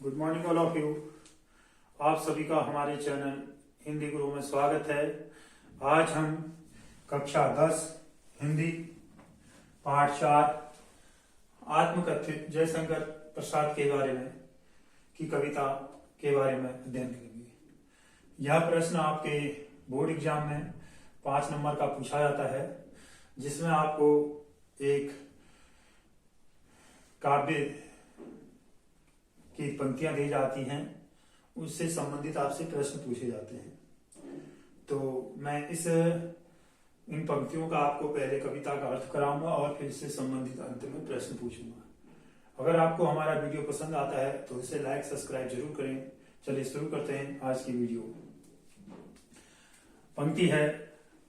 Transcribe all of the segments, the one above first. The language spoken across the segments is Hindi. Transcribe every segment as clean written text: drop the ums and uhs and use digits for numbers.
Good morning all of you. आप सभी का हमारे चैनल हिंदी गुरु में स्वागत है। आज हम कक्षा 10 हिंदी पाठ 4 आत्मकथित जयशंकर प्रसाद के बारे में की कविता के बारे में अध्ययन करेंगे। यह प्रश्न आपके बोर्ड एग्जाम में 5 नंबर का पूछा जाता है, जिसमें आपको एक काव्य की पंक्तियां दी जाती हैं, उससे संबंधित आपसे प्रश्न पूछे जाते हैं। तो मैं इन पंक्तियों का आपको पहले कविता का अर्थ कराऊंगा और फिर इससे संबंधित अंत में प्रश्न पूछूंगा। अगर आपको हमारा वीडियो पसंद आता है तो इसे लाइक सब्सक्राइब जरूर करें। चलिए शुरू करते हैं आज की वीडियो। पंक्ति है,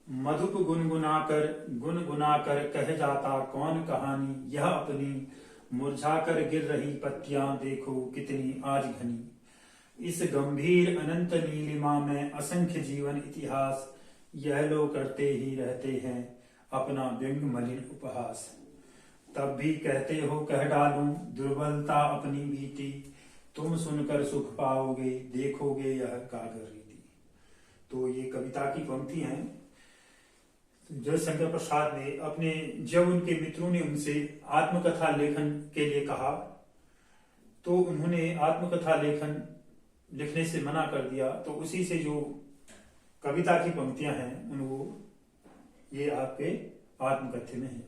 मधुप गुनगुना कर कह जाता कौन कहानी, यह अपनी मुरझाकर गिर रही पत्तियां देखो कितनी आज घनी। इस गंभीर अनंत नीलिमा में असंख्य जीवन इतिहास, यह लोग करते ही रहते हैं अपना व्यंग मलिन उपहास। तब भी कहते हो कह डालूं दुर्बलता अपनी बीती, तुम सुनकर सुख पाओगे देखोगे यह कागर रीति। तो ये कविता की पंक्ति है। जयशंकर प्रसाद ने अपने जब उनके मित्रों ने उनसे आत्मकथा लेखन के लिए कहा तो उन्होंने आत्मकथा लेखन लिखने से मना कर दिया। तो उसी से जो कविता की पंक्तियां हैं उनको ये आपके आत्मकथ्य में है।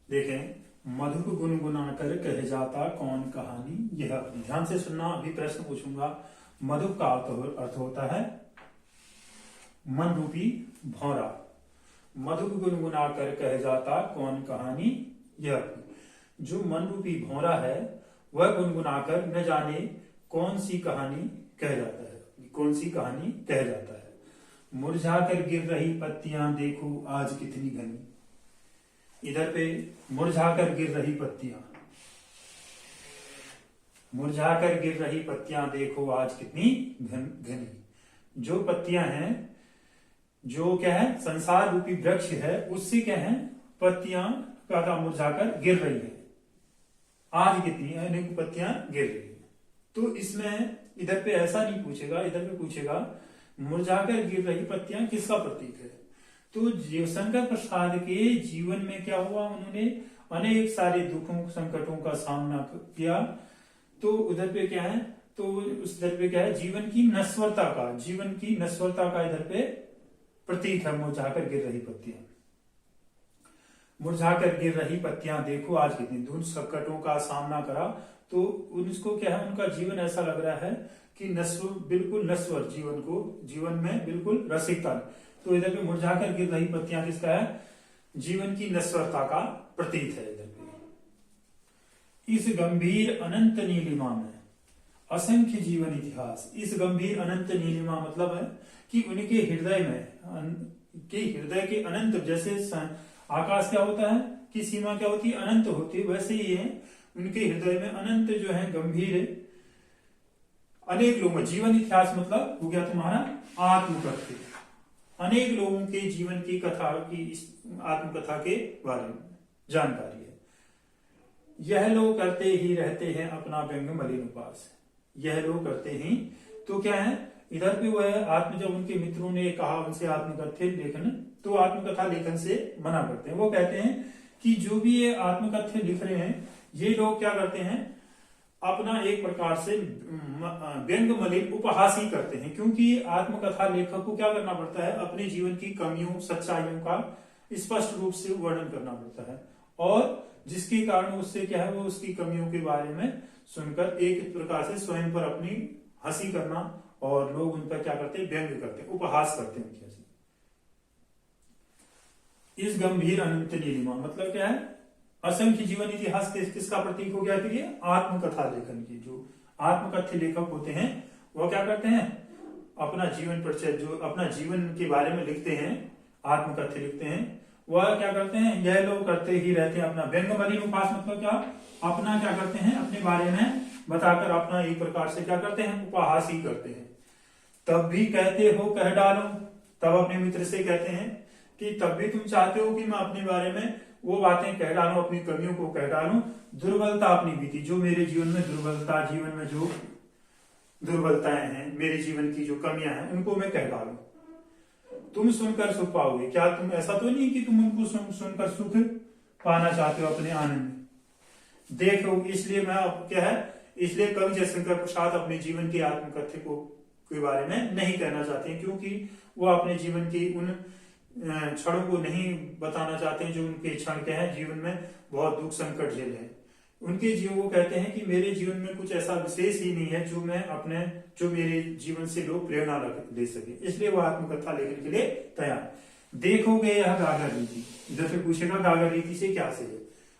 देखें, मधुप गुनगुना कर कह जाता कौन कहानी, यह ध्यान से सुनना। अभी प्रश्न पूछूंगा। मधुप का अर्थ होता है मन रूपी भौरा। मधुप गुनगुना कर कह जाता कौन कहानी, यह जो मन रूपी भौरा है वह गुनगुनाकर न जाने कौन सी कहानी कह जाता है, कौन सी कहानी कह जाता है। मुरझाकर गिर रही पत्तियां देखो आज कितनी घनी। इधर पे मुरझाकर गिर रही पत्तियां, मुरझाकर गिर रही पत्तियां देखो आज कितनी घनी। जो पत्तियां हैं, जो क्या है संसार रूपी वृक्ष है, उससे क्या है पत्तियां ज्यादा मुरझाकर गिर रही है। आज कितनी अनेक पत्तियां गिर रही है। तो इसमें इधर पे ऐसा नहीं पूछेगा, इधर पे पूछेगा मुरझाकर गिर रही पत्तियां किसका प्रतीक है। तो जयशंकर प्रसाद के जीवन में क्या हुआ, उन्होंने अनेक सारे दुखों संकटों का सामना किया। तो उधर पे क्या है, तो उस इधर पे क्या है जीवन की नश्वरता का इधर पे प्रतीक है मुरझाकर गिर रही पत्तियां। मुरझाकर गिर रही पत्तियां देखो आज कितनी, दुख संकटों का सामना करा तो उनको क्या है, उनका जीवन ऐसा लग रहा है कि बिल्कुल नश्वर जीवन में बिल्कुल रसिकता। तो इधर पे मुरझाकर गिर रही पत्तियां किसका है, जीवन की नश्वरता का प्रतीक है। इधर पे इस गंभीर अनंत नीलिमा में असंख्य जीवन इतिहास। इस गंभीर अनंत नीलिमा मतलब है कि उनके हृदय में हृदय के अनंत, जैसे आकाश क्या होता है कि सीमा क्या होती है अनंत होती है, वैसे ही है उनके हृदय में अनंत जो है गंभीर अनेक लोगों जीवन इतिहास मतलब हो गया तुम्हारा आत्मकथ्य। अनेक लोगों के जीवन की कथा की आत्मकथा के बारे में जानकारी है। यह लोग करते ही रहते हैं अपना व्यंग मलिन उपास। यह लोग करते ही तो क्या है, इधर पे वह जब उनके मित्रों ने कहा उनसे आत्मकथ्य लेखन, तो आत्मकथा लेखन से मना करते हैं। वो कहते हैं कि जो भी ये आत्मकथ्य लिख रहे हैं ये लोग क्या करते हैं, अपना एक प्रकार से व्यंग मलिन उपहास ही करते हैं। क्योंकि आत्मकथा लेखक को क्या करना पड़ता है, अपने जीवन की कमियों सच्चाइयों का स्पष्ट रूप से वर्णन करना पड़ता है, और जिसके कारण उससे क्या है वो उसकी कमियों के बारे में सुनकर एक प्रकार से स्वयं पर अपनी हंसी करना, और लोग उन पर क्या करते हैं व्यंग करते हैं, उपहास करते हैं उनकी हंसी। इस गंभीर अनंत नीलिमा मतलब क्या है, असंख्य जीवन इतिहास किसका प्रतीक हो गया कि ये आत्मकथा लेखन की। जो आत्मकथ्य लेखक होते हैं वो क्या करते हैं, अपना जीवन परिचय जो अपना जीवन के बारे में लिखते हैं, आत्मकथ्य लिखते हैं, वह क्या करते हैं, यह लोग करते ही रहते हैं अपना व्यंग मलिन उपहास मतलब क्या, अपना क्या करते हैं अपने बारे में बताकर अपना एक प्रकार से क्या करते हैं उपहास ही करते हैं। तब भी कहते हो कह डालूं, तब अपने मित्र से कहते हैं कि तब भी तुम चाहते हो कि मैं अपने बारे में वो बातें कह डालूं, अपनी कमियों को कह डालूं, दुर्बलता अपनी बीती, जो मेरे जीवन में दुर्बलता, जीवन में जो दुर्बलताएं हैं, मेरे जीवन की जो कमियां हैं, उनको मैं कह डालूं। तुम सुनकर सुख पाओगे। क्या तुम, ऐसा तो नहीं कि तुम उनको सुनकर सुख पाना चाहते हो अपने आनंद में। देखो, इसलिए मैं क्या है, इसलिए कवि जयशंकर प्रसाद अपने जीवन की आत्मकथ्य को के बारे में नहीं कहना चाहते हैं, क्योंकि वो अपने जीवन की उन क्षणों को नहीं बताना चाहते हैं जो उनके क्षण के हैं, जीवन में बहुत दुख संकट झेले हैं। उनके जीवन को कहते हैं कि मेरे जीवन में कुछ ऐसा विशेष ही नहीं है जो मेरे जीवन से लोग प्रेरणा ले सके, इसलिए वो आत्मकथा लेखन के लिए तैयार। देखोगे यह गागर रीति, इधर से पूछेगा गागर रीति से क्या से है।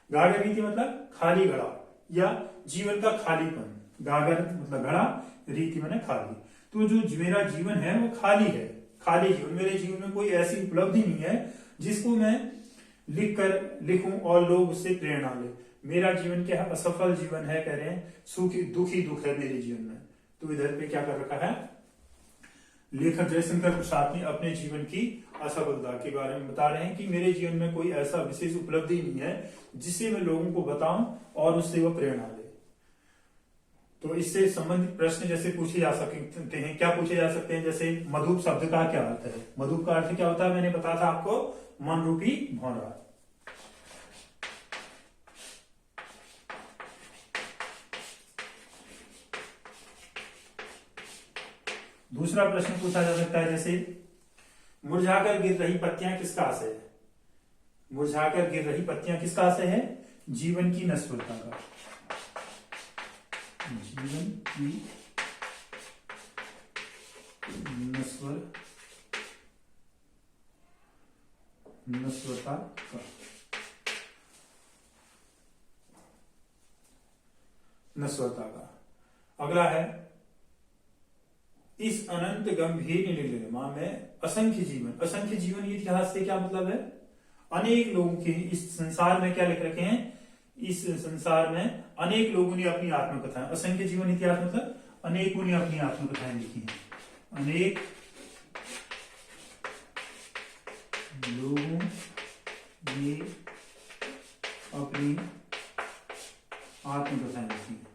गागर रीति मतलब खाली घड़ा या जीवन का खालीपन। गागर मतलब घड़ा, रीति मतलब खाली। तो जो मेरा जीवन है वो खाली है, खाली जीवन। मेरे जीवन में कोई ऐसी उपलब्धि नहीं है जिसको मैं लिखूं और लोग उससे प्रेरणा ले। मेरा जीवन क्या है, असफल जीवन है, कह रहे हैं, दुखी दुख है मेरे जीवन में। तो इधर पे क्या कर रखा है, लेखक जयशंकर प्रसाद ने अपने जीवन की असफलता के बारे में बता रहे हैं कि मेरे जीवन में कोई ऐसा विशेष उपलब्धि नहीं है जिससे मैं लोगों को बताऊं और उससे वो प्रेरणा ले। तो इससे संबंधित प्रश्न जैसे पूछे जा सकते हैं, क्या पूछे जा सकते हैं, जैसे मधुप शब्द का क्या अर्थ है। मधुप का अर्थ क्या होता है, मैंने बताया था आपको, मन रूपी भौरा। दूसरा प्रश्न पूछा जा सकता है, जैसे मुरझाकर गिर रही पत्तियां किसका आशय है। मुरझाकर गिर रही पत्तियां किसका आशय है, जीवन की नश्वरता का। जीवन की नश्वरता का, नश्वरता का। अगला है, इस अनंत गंभीर नीलिमा में असंख्य जीवन। असंख्य जीवन ये इतिहास से क्या मतलब है, अनेक लोगों के इस संसार में क्या लिख रखे हैं, इस संसार में अनेक लोगों ने अपनी आत्मकथाएं, असंख्य जीवन इतिहास मतलब अनेकों ने अपनी आत्मकथाएं लिखी हैं। अनेक लोगों ने अपनी आत्मकथाएं लिखी हैं।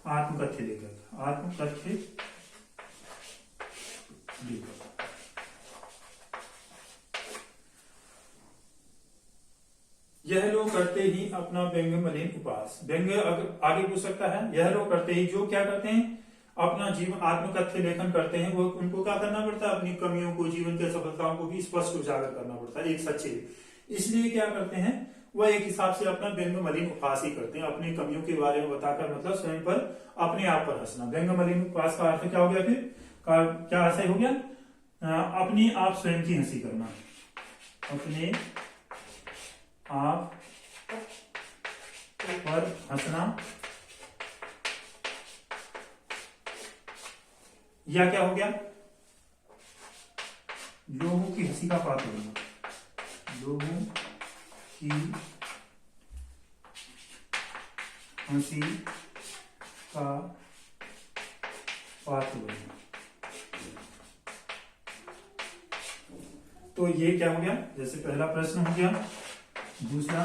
आत्मकथ्य लेखक, आत्मकथ्य लेखक। यह लोग करते ही अपना व्यंग मलिन उपास। व्यंग आगे पूछ सकता है, यह लोग करते ही, जो क्या करते हैं, अपना जीवन आत्मकथ्य लेखन करते हैं, वो उनको क्या करना पड़ता है, अपनी कमियों को, जीवन की असफलताओं को भी स्पष्ट उजागर करना पड़ता है, एक सच्चे। इसलिए क्या करते हैं, वह एक हिसाब से अपना व्यंग मलिन उपहास ही करते हैं, अपनी कमियों के बारे में बताकर, मतलब स्वयं पर, अपने आप पर हंसना। व्यंग मलिन उपहास का अर्थ क्या हो गया, फिर क्या आशय हो गया, अपने आप स्वयं की हंसी करना, अपने आप पर हंसना, या क्या हो गया, लोगों की हंसी का पात्र होना, लोगों की हंसी का पात्र होना। तो ये क्या हो गया, जैसे पहला प्रश्न हो गया, दूसरा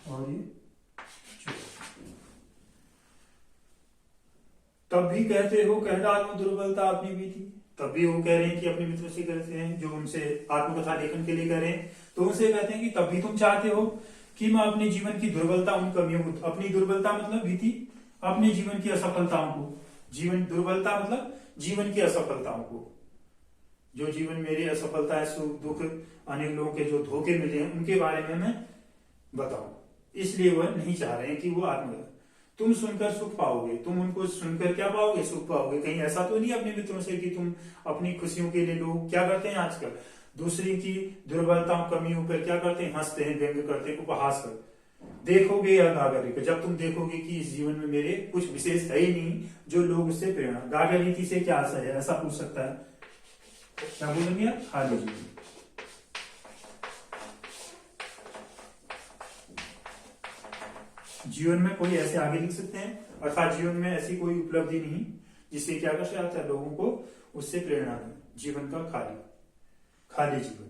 और ये तब भी कहते हो कह डालो दुर्बलता अपनी बीती। तब भी वो कह रहे हैं कि अपने मित्रों से कहते हैं, जो उनसे आत्मकथा लेखन के लिए कह रहे हैं, तो उनसे कहते हैं कि तब भी तुम चाहते हो कि मैं अपने जीवन की दुर्बलता, उन कमियों को, अपनी दुर्बलता मतलब बीती, अपने जीवन की असफलताओं को, जीवन दुर्बलता मतलब जीवन की असफलताओं को, जो जीवन मेरी असफलता है, सुख दुख, अनेक लोगों के जो धोखे मिले हैं, उनके बारे में मैं बताऊं। इसलिए वह नहीं चाह रहे हैं कि वो आत्मकथा। तुम सुनकर सुख पाओगे, तुम उनको सुनकर क्या पाओगे, सुख पाओगे। कहीं ऐसा तो नहीं अपने मित्रों से कि तुम अपनी खुशियों के लिए, लोग क्या करते हैं आजकल, दूसरे की दुर्बलताओं कमियों पर क्या करते हैं, हंसते हैं, व्यंग करते हैं, उपहास करते। देखोगे या गागर, जब तुम देखोगे कि इस जीवन में मेरे कुछ विशेष है ही नहीं जो लोग उससे प्रेरणा। गागर रीति से क्या आशय है, ऐसा पूछ सकता है, क्या बोलेंगे आप, खाली जीवन। जीवन में कोई ऐसे आगे लिख सकते हैं, अर्थात जीवन में ऐसी कोई उपलब्धि नहीं जिससे क्या कर सकता है, लोगों को उससे प्रेरणा लें, जीवन का खाली खाली जीवन।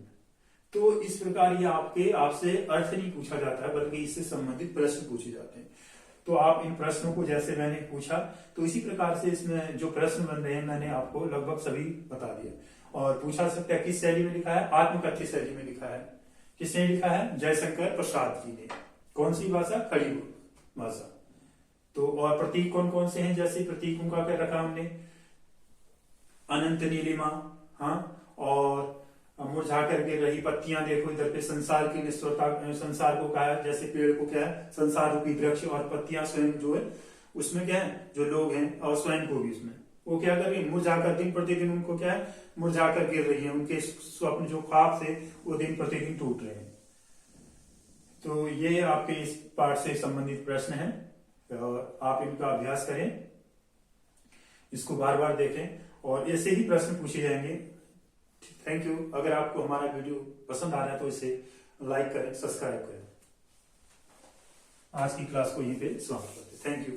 तो इस प्रकार ये आपसे अर्थ नहीं पूछा जाता है, बल्कि इससे संबंधित प्रश्न पूछे जाते हैं। तो आप इन प्रश्नों को जैसे मैंने पूछा, तो इसी प्रकार से इसमें जो प्रश्न बन रहे हैं मैंने आपको लगभग सभी बता दिए। और पूछा सकता है किस शैली में लिखा है, आत्मकथ्य शैली में लिखा है। किसने लिखा है? जयशंकर प्रसाद जी ने। कौन सी भाषा? खड़ी भाषा। तो और प्रतीक कौन कौन से हैं? जैसे प्रतीकों का क्या रखा हमने, अनंत नीलिमा, हाँ, और मुरझा कर गिर रही पत्तियां, देखो इधर पे संसार की निष्ठुरता, संसार को कहा है, जैसे पेड़ को क्या है, संसार रूपी वृक्ष, और पत्तियां स्वयं जो है उसमें क्या है, जो लोग हैं, और स्वयं को भी उसमें वो क्या कर रही है, मुरझाकर दिन प्रतिदिन उनको क्या है, मुरझाकर गिर रही है। उनके स्वप्न जो ख्वाब थे वो दिन प्रतिदिन टूट रहे हैं। तो ये आपके इस पाठ से संबंधित प्रश्न है, और आप इनका अभ्यास करें, इसको बार बार देखें, और ऐसे ही प्रश्न पूछे जाएंगे। Thank you. अगर आपको हमारा वीडियो पसंद आ रहा है तो इसे लाइक करें, सब्सक्राइब करें। आज की क्लास को यहीं पे समाप्त करते हैं। Thank you.